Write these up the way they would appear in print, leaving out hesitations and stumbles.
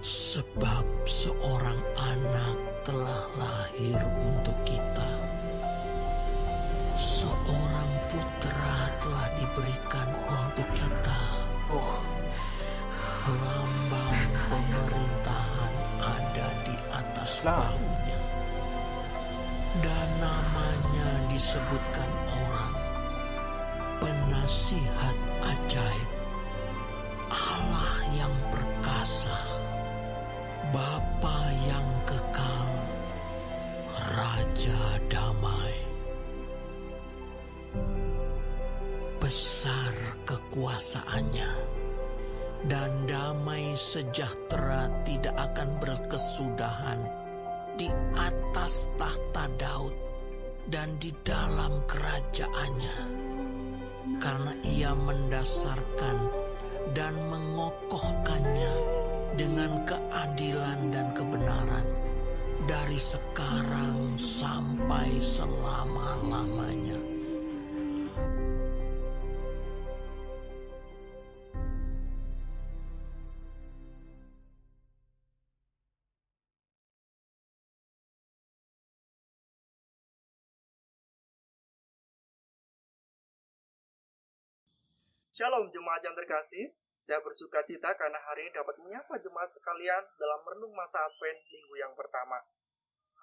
Sebab seorang anak telah lahir untuk kita, seorang putra telah diberikan untuk kita. Lambang pemerintahan ada di atas bahunya, dan namanya disebutkan orang Penasihat Ajaib, Allah yang perkasa, Bapa yang kekal, Raja damai. Besar kekuasaannya, dan damai sejahtera tidak akan berkesudahan di atas tahta Daud dan di dalam kerajaannya, karena ia mendasarkan dan mengokohkannya dengan keadilan dan kebenaran dari sekarang sampai selama-lamanya. Shalom jemaat yang terkasih, saya bersuka cita karena hari ini dapat menyapa jemaat sekalian dalam merenung masa Advent minggu yang pertama.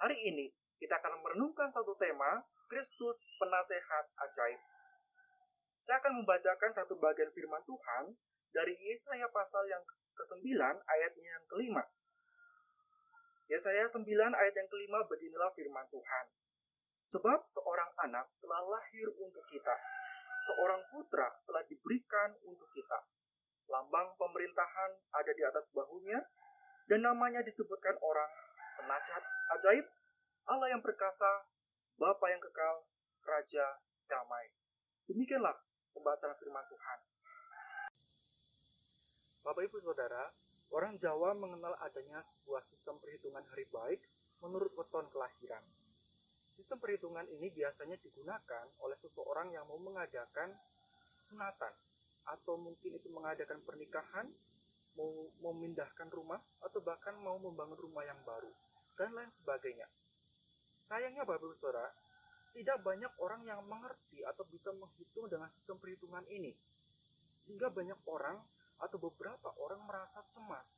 Hari ini kita akan merenungkan satu tema, Kristus Penasehat Ajaib. Saya akan membacakan satu bagian firman Tuhan dari Yesaya pasal yang ke-9 ayatnya yang ke-5. Yesaya 9 ayat yang ke-5 beginilah firman Tuhan. Sebab seorang anak telah lahir untuk kita, seorang putra telah diberikan untuk kita. Lambang pemerintahan ada di atas bahunya, dan namanya disebutkan orang Penasihat Ajaib, Allah yang perkasa, Bapa yang kekal, Raja damai. Demikianlah pembacaan firman Tuhan. Bapak Ibu Saudara, orang Jawa mengenal adanya sebuah sistem perhitungan hari baik menurut weton kelahiran. Sistem perhitungan ini biasanya digunakan oleh seseorang yang mau mengadakan sunatan, atau mungkin itu mengadakan pernikahan, mau memindahkan rumah, atau bahkan mau membangun rumah yang baru, dan lain sebagainya. Sayangnya Bapak Ibu Saudara, tidak banyak orang yang mengerti atau bisa menghitung dengan sistem perhitungan ini, sehingga banyak orang atau beberapa orang merasa cemas,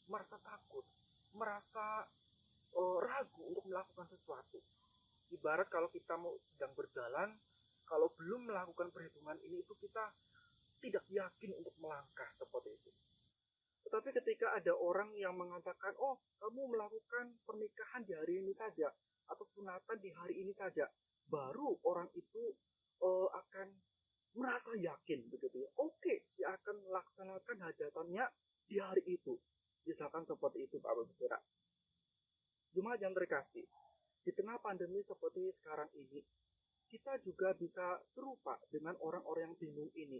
merasa takut, merasa ragu untuk melakukan sesuatu. Ibarat kalau kita mau sedang berjalan, kalau belum melakukan perhitungan ini, itu kita tidak yakin untuk melangkah seperti itu. Tetapi ketika ada orang yang mengatakan, oh kamu melakukan pernikahan di hari ini saja, atau sunatan di hari ini saja, baru orang itu akan merasa yakin begitu ya. Oke, dia akan melaksanakan hajatannya di hari itu. Misalkan seperti itu Pak Bapak Saudara. Jemaat yang terkasih, di tengah pandemi seperti sekarang ini, kita juga bisa serupa dengan orang-orang yang bingung ini.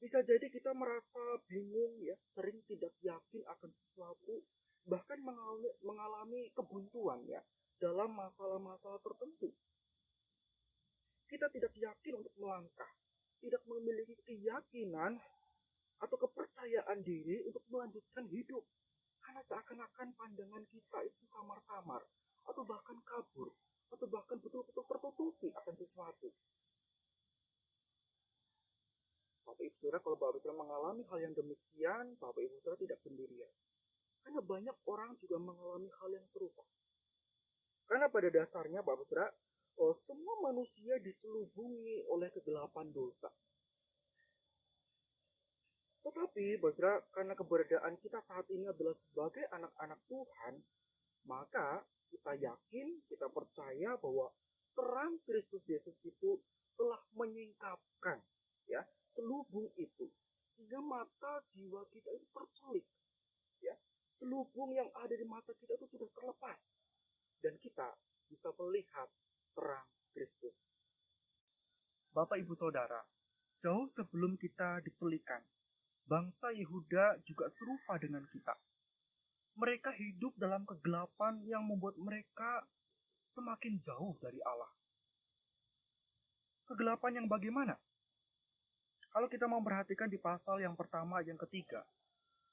Bisa jadi kita merasa bingung ya, sering tidak yakin akan sesuatu, bahkan mengalami kebuntuan ya dalam masalah-masalah tertentu. Kita tidak yakin untuk melangkah, tidak memiliki keyakinan atau kepercayaan diri untuk melanjutkan hidup, karena seakan-akan pandangan kita itu samar-samar, atau bahkan kabur, atau bahkan betul-betul tertutupi akan sesuatu. Bapak Ibu Saudara, kalau Bapak Ibu Saudara mengalami hal yang demikian, Bapak Ibu Saudara tidak sendirian. Karena banyak orang juga mengalami hal yang serupa. Karena pada dasarnya Bapak Ibu Saudara, semua manusia diselubungi oleh kegelapan dosa. Tetapi Bapak Ibu Saudara, karena keberadaan kita saat ini adalah sebagai anak-anak Tuhan, maka kita yakin, kita percaya bahwa terang Kristus Yesus itu telah menyingkapkan ya selubung itu, sehingga mata jiwa kita itu terculik ya. Selubung yang ada di mata kita itu sudah terlepas, dan kita bisa melihat terang Kristus. Bapak Ibu Saudara, jauh sebelum kita diculikan, bangsa Yehuda juga serupa dengan kita. Mereka hidup dalam kegelapan yang membuat mereka semakin jauh dari Allah. Kegelapan yang bagaimana? Kalau kita memperhatikan di pasal yang pertama, yang ketiga,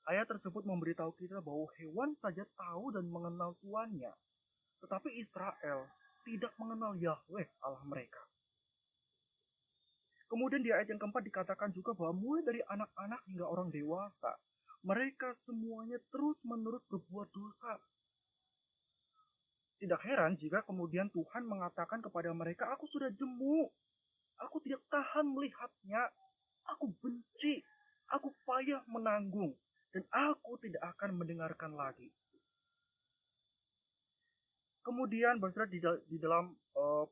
Ayat tersebut memberitahu kita bahwa hewan saja tahu dan mengenal tuannya, tetapi Israel tidak mengenal Yahweh Allah mereka. Kemudian di ayat yang keempat dikatakan juga bahwa mulai dari anak-anak hingga orang dewasa, mereka semuanya terus-menerus berbuat dosa. Tidak heran jika kemudian Tuhan mengatakan kepada mereka, "Aku sudah jemu, aku tidak tahan melihatnya, aku benci, aku payah menanggung, dan aku tidak akan mendengarkan lagi." Kemudian di dalam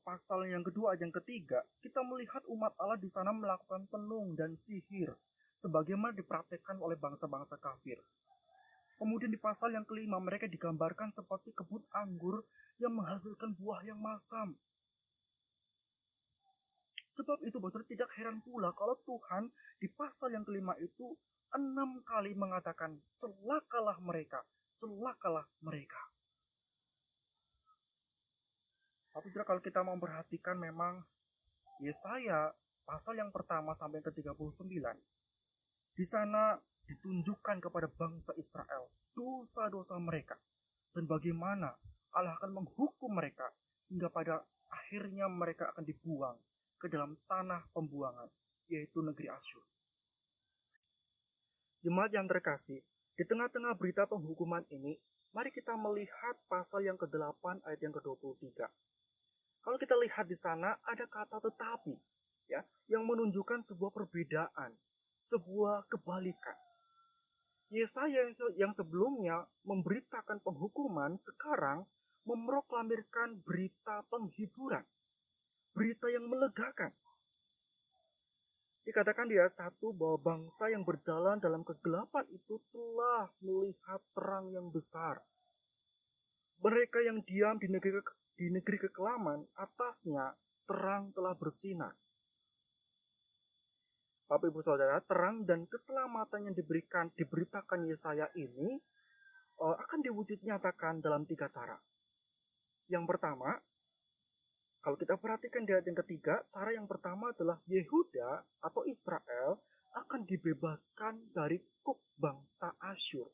pasal yang kedua ayat yang ketiga, kita melihat umat Allah di sana melakukan tenung dan sihir sebagaimana dipraktekkan oleh bangsa-bangsa kafir. Kemudian di pasal yang kelima, mereka digambarkan seperti kebun anggur yang menghasilkan buah yang masam. Sebab itu, saudara, tidak heran pula kalau Tuhan di pasal yang kelima itu 6 kali mengatakan, celakalah mereka, celakalah mereka. Tapi saudara, kalau kita mau memperhatikan, memang Yesaya pasal yang pertama sampai ke 39, di sana ditunjukkan kepada bangsa Israel dosa-dosa mereka dan bagaimana Allah akan menghukum mereka hingga pada akhirnya mereka akan dibuang ke dalam tanah pembuangan, yaitu negeri Asyur. Jemaat yang terkasih, di tengah-tengah berita penghukuman ini, mari kita melihat pasal yang ke-8 ayat yang ke-23. Kalau kita lihat di sana ada kata tetapi, ya, yang menunjukkan sebuah perbedaan, sebuah kebalikan. Yesaya yang sebelumnya memberitakan penghukuman, sekarang memproklamirkan berita penghiburan, berita yang melegakan. Dikatakan di ayat 1 bahwa bangsa yang berjalan dalam kegelapan itu telah melihat terang yang besar. Mereka yang diam di negeri kekelaman, atasnya terang telah bersinar. Bapak Ibu Saudara, terang dan keselamatan yang diberitakan Yesaya ini akan diwujud nyatakan dalam 3 cara. Yang pertama, kalau kita perhatikan di ayat yang ketiga, cara yang pertama adalah Yehuda atau Israel akan dibebaskan dari kuk bangsa Asyur.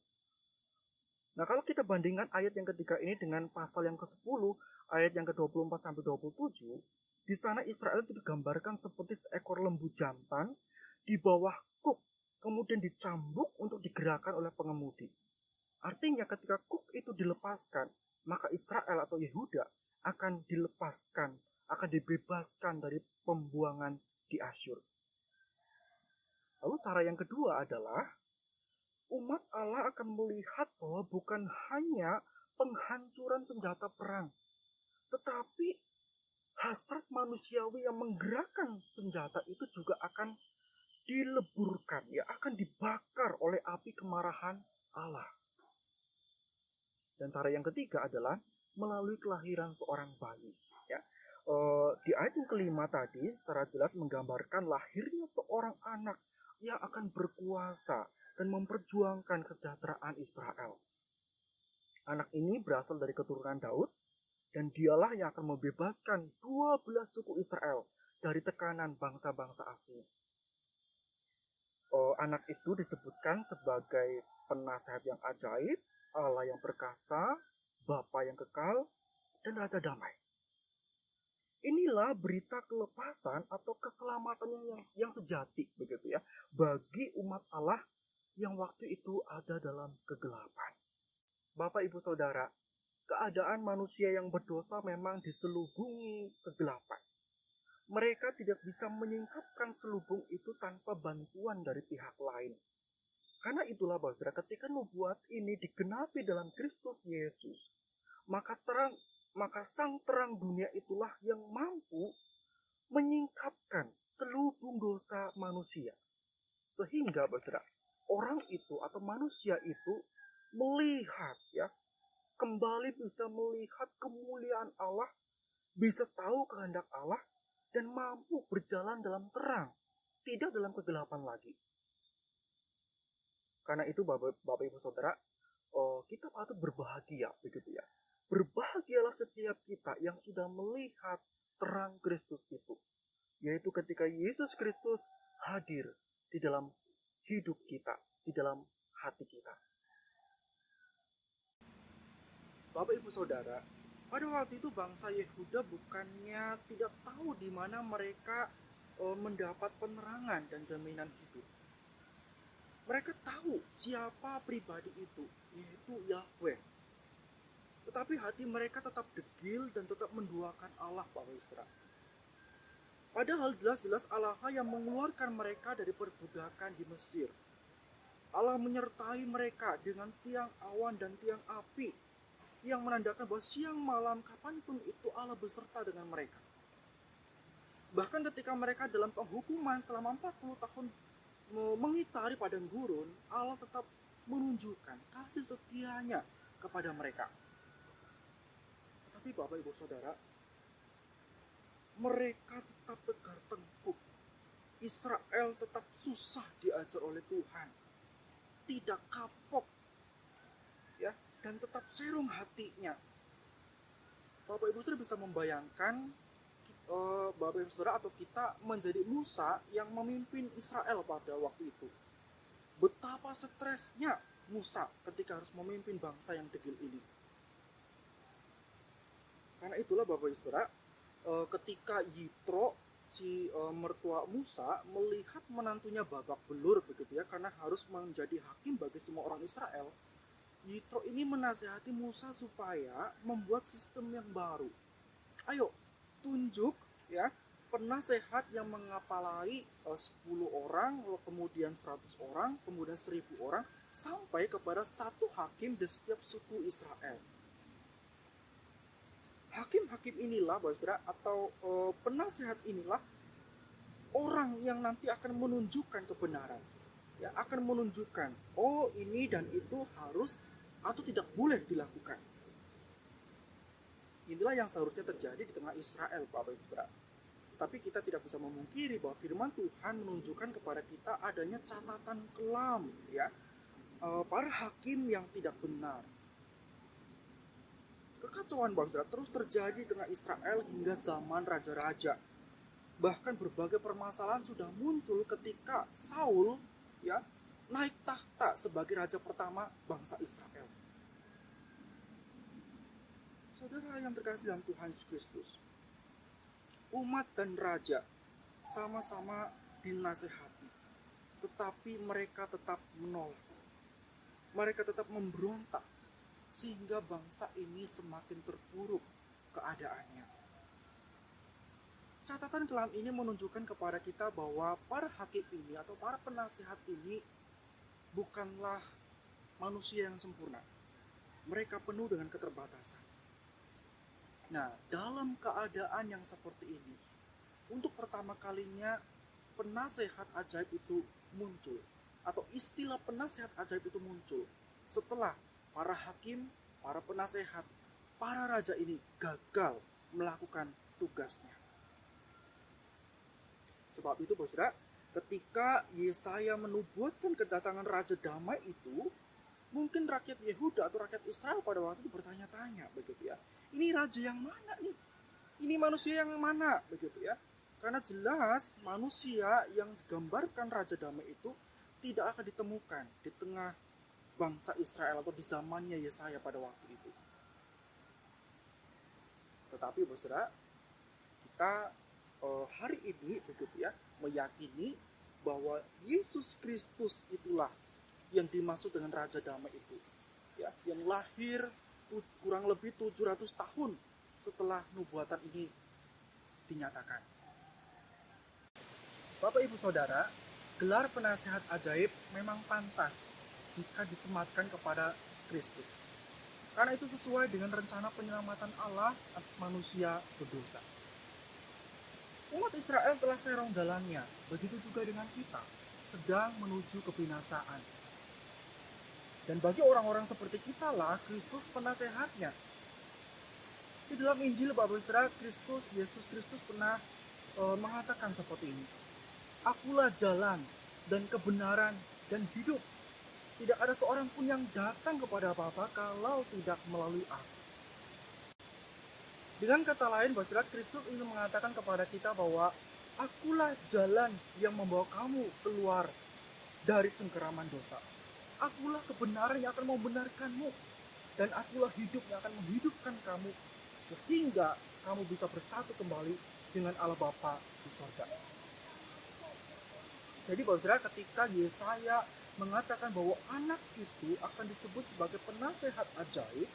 Nah, kalau kita bandingkan ayat yang ketiga ini dengan pasal yang ke-10, ayat yang ke-24 sampai 27, di sana Israel itu digambarkan seperti seekor lembu jantan di bawah kuk, kemudian dicambuk untuk digerakkan oleh pengemudi. Artinya ketika kuk itu dilepaskan, maka Israel atau Yehuda akan dilepaskan, akan dibebaskan dari pembuangan di Asyur. Lalu cara yang kedua adalah umat Allah akan melihat bahwa bukan hanya penghancuran senjata perang, tetapi hasrat manusiawi yang menggerakkan senjata itu juga akan dileburkan, ya, akan dibakar oleh api kemarahan Allah. Dan cara yang ketiga adalah melalui kelahiran seorang bayi. Ya. Di ayat yang kelima tadi secara jelas menggambarkan lahirnya seorang anak yang akan berkuasa dan memperjuangkan kesejahteraan Israel. Anak ini berasal dari keturunan Daud, dan dialah yang akan membebaskan 12 suku Israel dari tekanan bangsa-bangsa asing. Anak itu disebutkan sebagai penasehat yang ajaib, Allah yang perkasa, Bapa yang kekal, dan Raja damai. Inilah berita kelepasan atau keselamatan yang sejati, begitu ya, bagi umat Allah yang waktu itu ada dalam kegelapan. Bapak Ibu Saudara, keadaan manusia yang berdosa memang diselubungi kegelapan. Mereka tidak bisa menyingkapkan selubung itu tanpa bantuan dari pihak lain. Karena itulah saudara, ketika nubuat ini digenapi dalam Kristus Yesus, maka sang terang dunia itulah yang mampu menyingkapkan selubung dosa manusia. Sehingga saudara, orang itu atau manusia itu melihat, ya, kembali bisa melihat kemuliaan Allah, bisa tahu kehendak Allah, dan mampu berjalan dalam terang, tidak dalam kegelapan lagi. Karena itu Bapak Ibu Saudara, kita patut berbahagia, begitu ya. Berbahagialah setiap kita yang sudah melihat terang Kristus itu, yaitu ketika Yesus Kristus hadir di dalam hidup kita, di dalam hati kita. saudara, pada waktu itu bangsa Yehuda bukannya tidak tahu di mana mereka mendapat penerangan dan jaminan hidup. Mereka tahu siapa pribadi itu, yaitu Yahweh. Tetapi hati mereka tetap degil dan tetap menduakan Allah, Bapak Saudara. Padahal jelas-jelas Allah yang mengeluarkan mereka dari perbudakan di Mesir. Allah menyertai mereka dengan tiang awan dan tiang api yang menandakan bahwa siang malam kapanpun itu Allah beserta dengan mereka. Bahkan ketika mereka dalam penghukuman selama 40 tahun mengitari padang gurun, Allah tetap menunjukkan kasih setianya kepada mereka. Tetapi Bapak Ibu Saudara, mereka tetap tegar tengkuk. Israel tetap susah diajar oleh Tuhan, tidak kapok, ya, dan tetap serong hatinya. Bapak Ibu Saudara bisa membayangkan Bapak Ibu Saudara atau kita menjadi Musa yang memimpin Israel pada waktu itu. Betapa stresnya Musa ketika harus memimpin bangsa yang degil ini. Karena itulah Bapak Ibu Saudara, ketika Yitro si mertua Musa melihat menantunya babak belur begitu ya, karena harus menjadi hakim bagi semua orang Israel, Yitro ini menasihati Musa supaya membuat sistem yang baru. Ayo, tunjuk ya penasehat yang mengapalai 10 orang, kemudian 100 orang, kemudian 1000 orang, sampai kepada satu hakim di setiap suku Israel. Hakim-hakim inilah, Bapak, atau penasehat inilah orang yang nanti akan menunjukkan kebenaran, ya, akan menunjukkan oh ini dan itu harus atau tidak boleh dilakukan. Inilah yang seharusnya terjadi di tengah Israel, Bapak Ibu Saudara. Tapi kita tidak bisa memungkiri bahwa firman Tuhan menunjukkan kepada kita adanya catatan kelam, ya, para hakim yang tidak benar. Kekacauan Bapak Saudara terus terjadi di tengah Israel hingga zaman raja-raja. Bahkan berbagai permasalahan sudah muncul ketika Saul, ya, naik tahta sebagai raja pertama bangsa Israel. Saudara yang terkasih dalam Tuhan Yesus Kristus, umat dan raja sama-sama dinasehati, tetapi mereka tetap menolak. Mereka tetap memberontak, sehingga bangsa ini semakin terpuruk keadaannya. Catatan kelam ini menunjukkan kepada kita bahwa para hakim ini atau para penasihat ini bukanlah manusia yang sempurna. Mereka penuh dengan keterbatasan. Nah, dalam keadaan yang seperti ini, untuk pertama kalinya penasehat ajaib itu muncul, atau istilah penasehat ajaib itu muncul setelah para hakim, para penasehat, para raja ini gagal melakukan tugasnya. Sebab itu, Saudara, ketika Yesaya menubuatkan kedatangan Raja Damai itu, mungkin rakyat Yehuda atau rakyat Israel pada waktu itu bertanya-tanya, begitu ya. Ini raja yang mana nih? Ini manusia yang mana? Begitu ya. Karena jelas manusia yang digambarkan Raja Damai itu tidak akan ditemukan di tengah bangsa Israel atau di zamannya Yesaya pada waktu itu. Tetapi Saudara, kita hari ini begitu ya meyakini bahwa Yesus Kristus itulah yang dimaksud dengan Raja Damai itu, ya, yang lahir kurang lebih 700 tahun setelah nubuatan ini dinyatakan. Bapak Ibu Saudara, gelar penasehat ajaib memang pantas jika disematkan kepada Kristus. Karena itu sesuai dengan rencana penyelamatan Allah atas manusia berdosa. Umat Israel telah serong jalannya, begitu juga dengan kita, sedang menuju kebinasaan. Dan bagi orang-orang seperti kita lah, Kristus penasehatnya. Di dalam Injil Bapak Saudara, Yesus Kristus pernah mengatakan seperti ini. Akulah jalan dan kebenaran dan hidup. Tidak ada seorang pun yang datang kepada Bapa kalau tidak melalui aku. Dengan kata lain, Bapak Saudara, Kristus ingin mengatakan kepada kita bahwa akulah jalan yang membawa kamu keluar dari cengkeraman dosa. Akulah kebenaran yang akan membenarkanmu. dan akulah hidup yang akan menghidupkan kamu sehingga kamu bisa bersatu kembali dengan Allah Bapa di sorga. Jadi saudara, ketika Yesaya mengatakan bahwa anak itu akan disebut sebagai penasehat ajaib,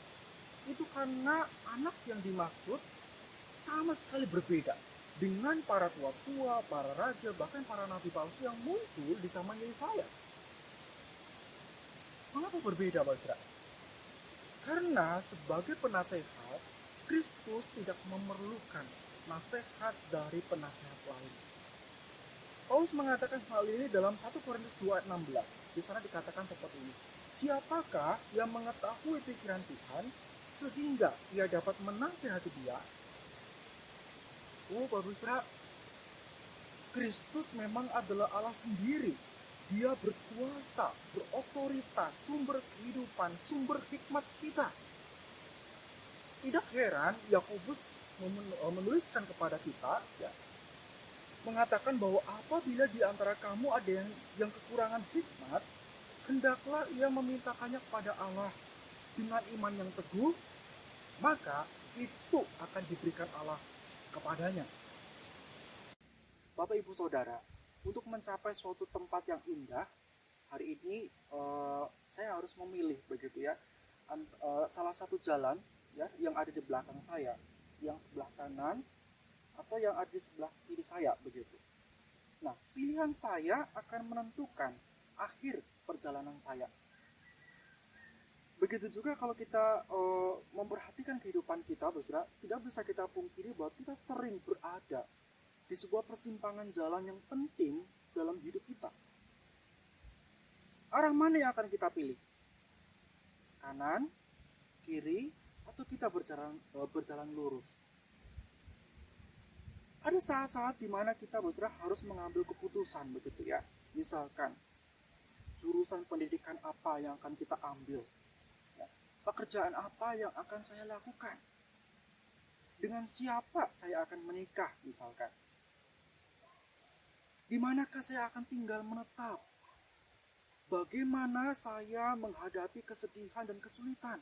itu karena anak yang dimaksud sama sekali berbeda dengan para tua-tua, para raja, bahkan para nabi palsu yang muncul di zaman Yesaya. Mengapa berbeda, saudara? Karena sebagai penasehat, Kristus tidak memerlukan nasihat dari penasehat lain. Paulus mengatakan hal ini dalam 1 Korintus 2 ayat 16. Di sana dikatakan seperti ini. Siapakah yang mengetahui pikiran Tuhan sehingga ia dapat menasihati dia? Oh, Bapak Saudara, Kristus memang adalah Allah sendiri. Dia berkuasa, berotoritas, sumber kehidupan, sumber hikmat kita. Tidak heran Yakobus menuliskan kepada kita, ya, mengatakan bahwa apabila di antara kamu ada yang kekurangan hikmat, hendaklah ia memintakannya kepada Allah dengan iman yang teguh, maka itu akan diberikan Allah kepadanya. Bapak Ibu Saudara, untuk mencapai suatu tempat yang indah, hari ini saya harus memilih begitu ya, salah satu jalan ya yang ada di belakang saya, yang sebelah kanan atau yang ada di sebelah kiri saya begitu. Nah, pilihan saya akan menentukan akhir perjalanan saya. Begitu juga kalau kita memperhatikan kehidupan kita, saudara, tidak bisa kita pungkiri bahwa kita sering berada di sebuah persimpangan jalan yang penting dalam hidup kita. Arah mana yang akan kita pilih? Kanan, kiri, atau kita berjalan lurus? Ada saat-saat di mana kita harus mengambil keputusan begitu ya. Misalkan jurusan pendidikan apa yang akan kita ambil, ya. Pekerjaan apa yang akan saya lakukan, dengan siapa saya akan menikah misalkan, di manakah saya akan tinggal menetap, bagaimana saya menghadapi kesedihan dan kesulitan,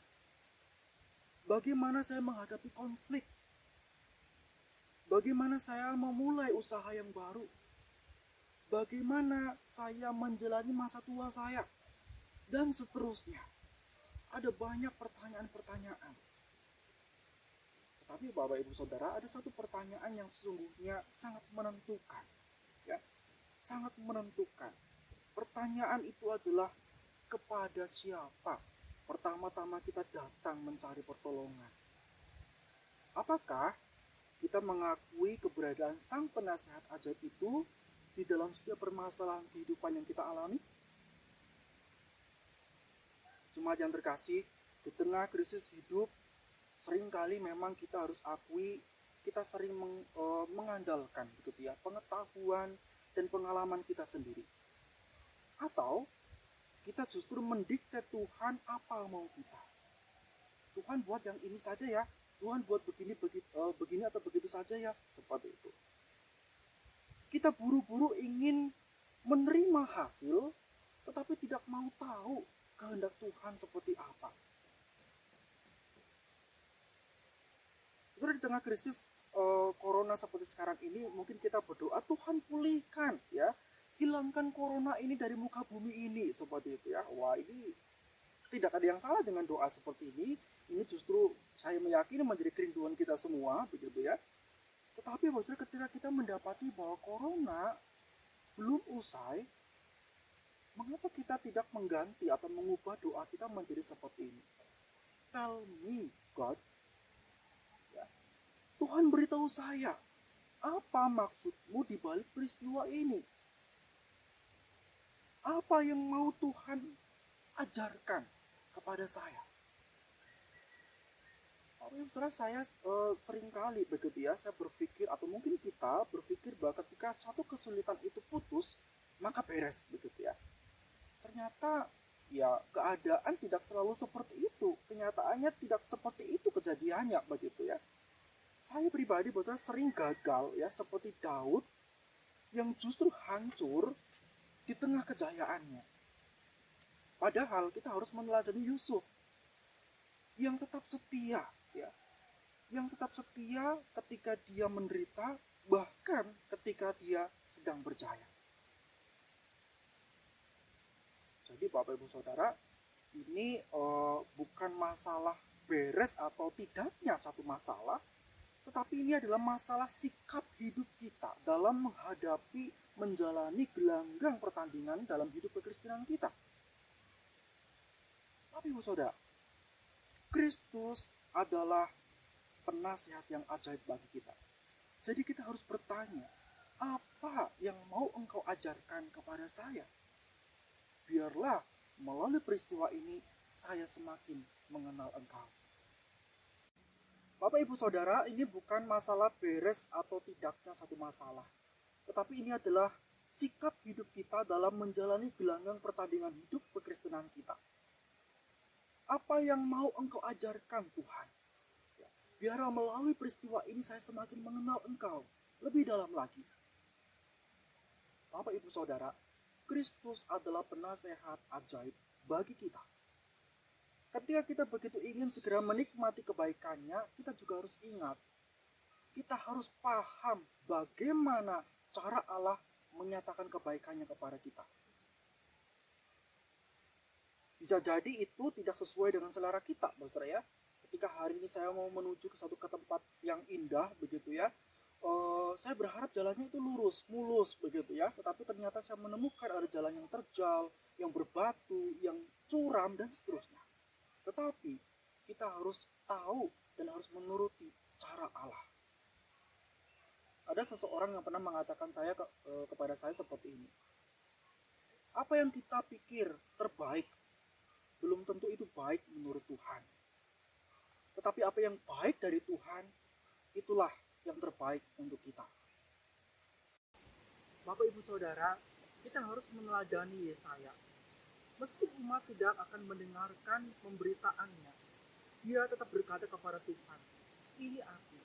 bagaimana saya menghadapi konflik, bagaimana saya memulai usaha yang baru, bagaimana saya menjalani masa tua saya, dan seterusnya. Ada banyak pertanyaan-pertanyaan. Tetapi Bapak Ibu Saudara, ada satu pertanyaan yang sesungguhnya sangat menentukan. Ya, sangat menentukan. Pertanyaan itu adalah kepada siapa pertama-tama kita datang mencari pertolongan. Apakah kita mengakui keberadaan Sang Penasehat Ajaib itu di dalam setiap permasalahan kehidupan yang kita alami? Jemaat yang terkasih, di tengah krisis hidup, seringkali memang kita harus akui kita sering mengandalkan begitu ya, pengetahuan dan pengalaman kita sendiri. Atau kita justru mendikte Tuhan apa mau kita. Tuhan buat yang ini saja ya, Tuhan buat begini atau begitu saja ya, seperti itu. Kita buru-buru ingin menerima hasil, tetapi tidak mau tahu kehendak Tuhan seperti apa. Saudara, di tengah krisis corona seperti sekarang ini, mungkin kita berdoa, Tuhan pulihkan ya, hilangkan corona ini dari muka bumi ini, seperti itu ya. Wah, ini tidak ada yang salah dengan doa seperti ini. Ini justru saya meyakini menjadi kerinduan kita semua, begitu ya. Tetapi maksudnya ketika kita mendapati bahwa corona belum usai, mengapa kita tidak mengganti atau mengubah doa kita menjadi seperti ini? Tell me, God. Ya. Tuhan beritahu saya, apa maksudmu di balik peristiwa ini? Apa yang mau Tuhan ajarkan kepada saya? Saudara, saya seringkali begitu ya, saya berpikir atau mungkin kita berpikir bahwa ketika suatu kesulitan itu putus, maka beres begitu ya. Ternyata ya keadaan tidak selalu seperti itu. Kenyataannya tidak seperti itu kejadiannya begitu ya. Saya pribadi betul sering gagal ya, seperti Daud yang justru hancur di tengah kejayaannya. Padahal kita harus meneladani Yusuf. yang tetap setia, ya, yang tetap setia ketika dia menderita, bahkan ketika dia sedang berjaya. Jadi Bapak Ibu Saudara, ini bukan masalah beres atau tidaknya satu masalah, tetapi ini adalah masalah sikap hidup kita dalam menghadapi, menjalani gelanggang pertandingan dalam hidup kekristenan kita. Bapak Ibu Saudara, Kristus adalah penasihat yang ajaib bagi kita. Jadi kita harus bertanya, apa yang mau Engkau ajarkan kepada saya? Biarlah melalui peristiwa ini saya semakin mengenal Engkau. Bapak Ibu Saudara, ini bukan masalah beres atau tidaknya satu masalah, tetapi ini adalah sikap hidup kita dalam menjalani gelanggang pertandingan hidup kekristenan kita. Apa yang mau Engkau ajarkan Tuhan? Biar melalui peristiwa ini saya semakin mengenal Engkau lebih dalam lagi. Bapak Ibu Saudara, Kristus adalah penasehat ajaib bagi kita. Ketika kita begitu ingin segera menikmati kebaikannya, kita juga harus ingat, kita harus paham bagaimana cara Allah menyatakan kebaikannya kepada kita. Bisa jadi itu tidak sesuai dengan selera kita, Saudara ya. Ketika hari ini saya mau menuju ke tempat yang indah, begitu ya, saya berharap jalannya itu lurus, mulus, begitu ya. Tetapi ternyata saya menemukan ada jalan yang terjal, yang berbatu, yang curam, dan seterusnya. Tetapi kita harus tahu dan harus menuruti cara Allah. Ada seseorang yang pernah mengatakan kepada saya seperti ini. Apa yang kita pikir terbaik, belum tentu itu baik menurut Tuhan. Tetapi apa yang baik dari Tuhan, itulah yang terbaik untuk kita. Bapak Ibu Saudara, kita harus meneladani Yesaya. Meski umat tidak akan mendengarkan pemberitaannya, dia tetap berkata kepada Tuhan, "Ini aku,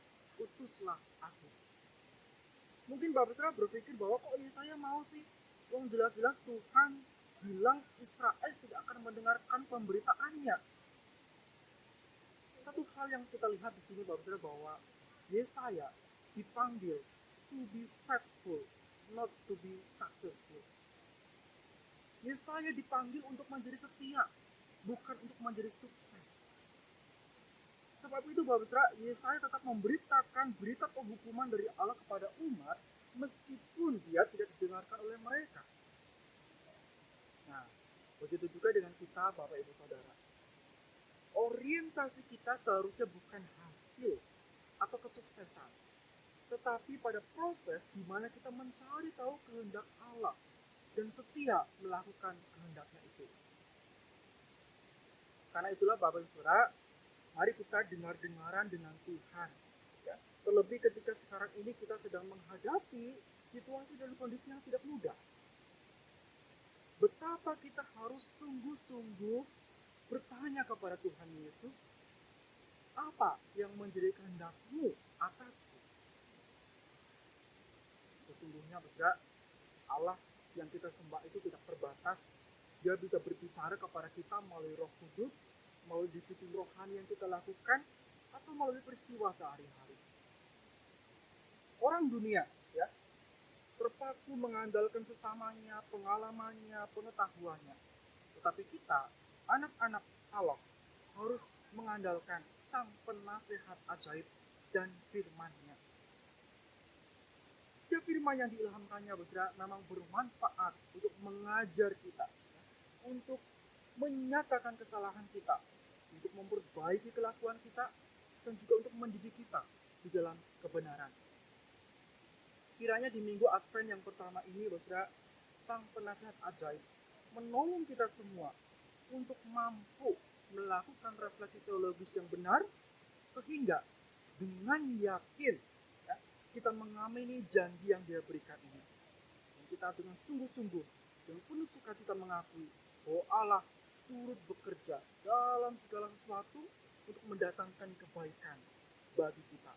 utuslah aku." Mungkin Bapak Saudara berpikir bahwa kok Yesaya mau sih? Yang jelas-jelas Tuhan bilang Israel tidak akan mendengarkan pemberitaannya. Satu hal yang kita lihat di sini Bapak Saudara, bahwa Yesaya dipanggil to be faithful, not to be successful. Yesaya dipanggil untuk menjadi setia, bukan untuk menjadi sukses. Sebab itu Bapak Saudara, Yesaya tetap memberitakan berita penghukuman dari Allah kepada umat, meskipun dia tidak didengarkan oleh mereka. Nah, begitu juga dengan kita Bapak Ibu Saudara. Orientasi kita seharusnya bukan hasil atau kesuksesan, tetapi pada proses di mana kita mencari tahu kehendak Allah dan setia melakukan kehendaknya itu. Karena itulah Bapak Ibu Saudara, mari kita dengar-dengaran dengan Tuhan. Ya. Terlebih ketika sekarang ini kita sedang menghadapi situasi dan kondisi yang tidak mudah. Betapa kita harus sungguh-sungguh bertanya kepada Tuhan Yesus, apa yang menjadi kehendak-Mu atasku? Sesungguhnya Saudara, Allah yang kita sembah itu tidak terbatas. Dia bisa berbicara kepada kita melalui Roh Kudus, melalui disiplin rohani yang kita lakukan, atau melalui peristiwa sehari-hari. Orang dunia ya terpaku mengandalkan sesamanya, pengalamannya, pengetahuannya. Tetapi kita, anak-anak Allah, harus mengandalkan Sang Penasehat ajaib dan firman-Nya. Setiap firman yang diilhamkannya memang bermanfaat untuk mengajar kita, untuk menyatakan kesalahan kita, untuk memperbaiki kelakuan kita, dan juga untuk mendidik kita di dalam kebenaran. Kiranya di minggu Advent yang pertama ini, Saudara, Sang Penasehat ajaib menolong kita semua untuk mampu melakukan refleksi teologis yang benar, sehingga dengan yakin ya, kita mengamini janji yang Dia berikan ini. Dan kita dengan sungguh-sungguh, dengan penuh sukacita mengakui bahwa Allah turut bekerja dalam segala sesuatu untuk mendatangkan kebaikan bagi kita.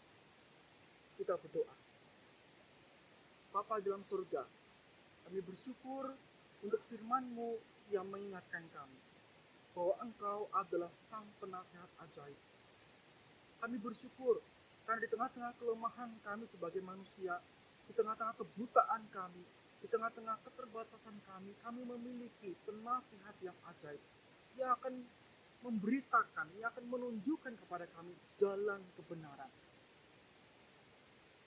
Kita berdoa. Bapa dalam surga, kami bersyukur untuk firman-Mu yang mengingatkan kami bahwa Engkau adalah Sang Penasehat ajaib. Kami bersyukur karena di tengah-tengah kelemahan kami sebagai manusia, di tengah-tengah kebutaan kami, di tengah-tengah keterbatasan kami memiliki penasihat yang ajaib, yang akan memberitakan, yang akan menunjukkan kepada kami jalan kebenaran.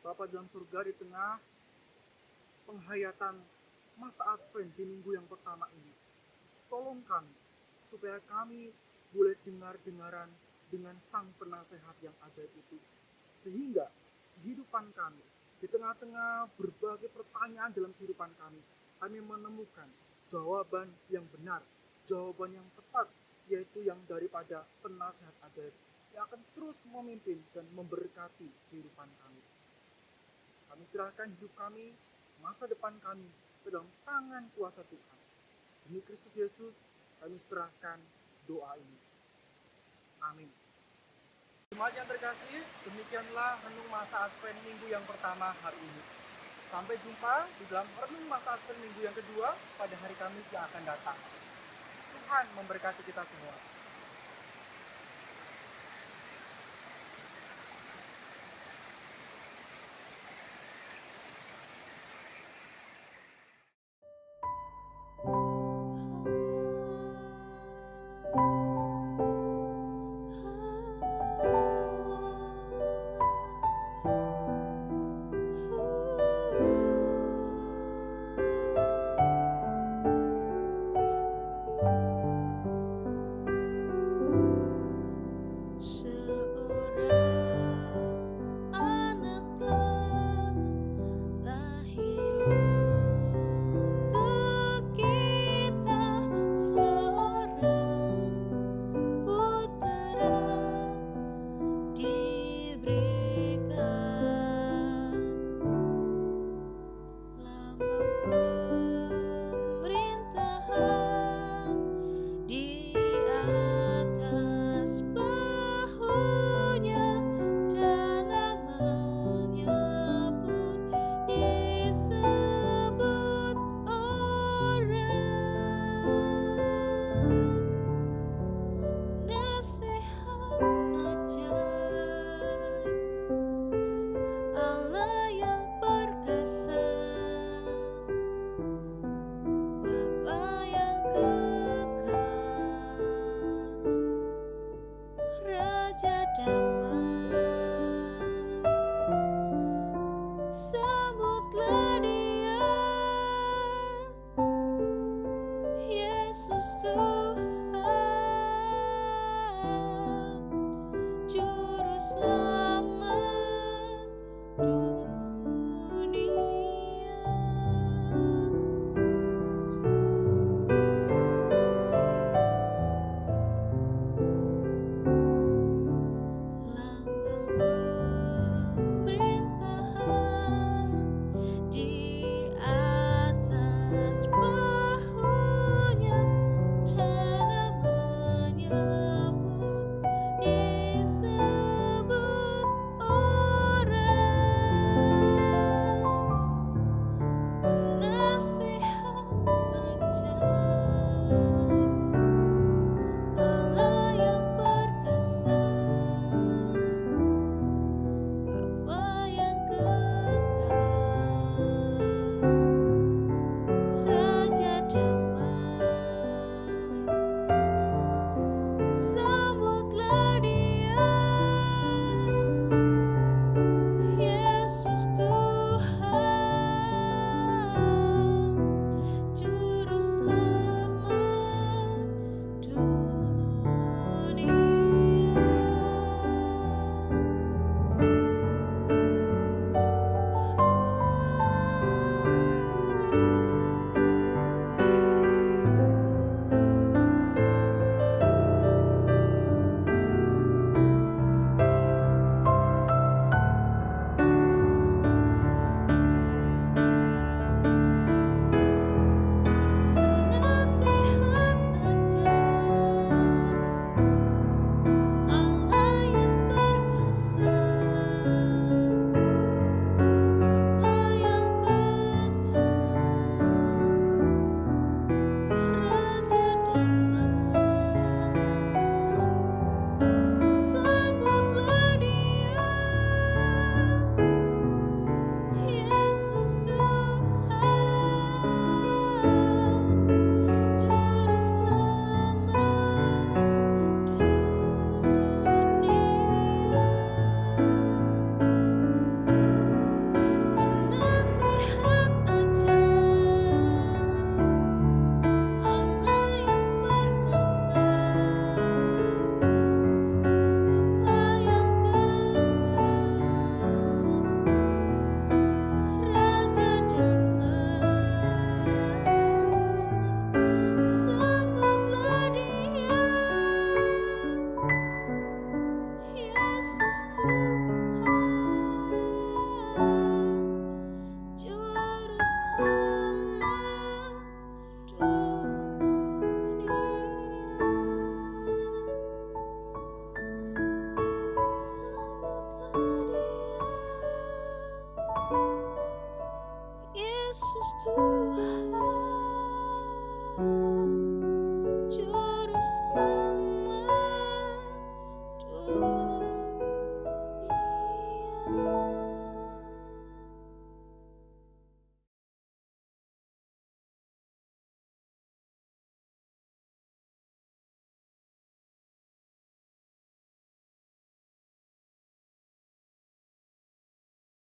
Bapa dalam surga, di tengah penghayatan masa Advent di minggu yang pertama ini, tolong kami supaya kami boleh dengar-dengaran dengan Sang Penasehat yang ajaib itu, sehingga kehidupan kami, di tengah-tengah berbagai pertanyaan dalam kehidupan kami menemukan jawaban yang benar, jawaban yang tepat, yaitu yang daripada Penasehat ajaib yang akan terus memimpin dan memberkati kehidupan kami. Kami serahkan hidup kami, masa depan kami ke dalam tangan kuasa Tuhan. Demi Kristus Yesus, kami serahkan doa ini. Amin. Jemaat yang terkasih, demikianlah renung masa Advent minggu yang pertama hari ini. Sampai jumpa di dalam renung masa Advent minggu yang kedua pada hari Kamis yang akan datang. Tuhan memberkati kita semua.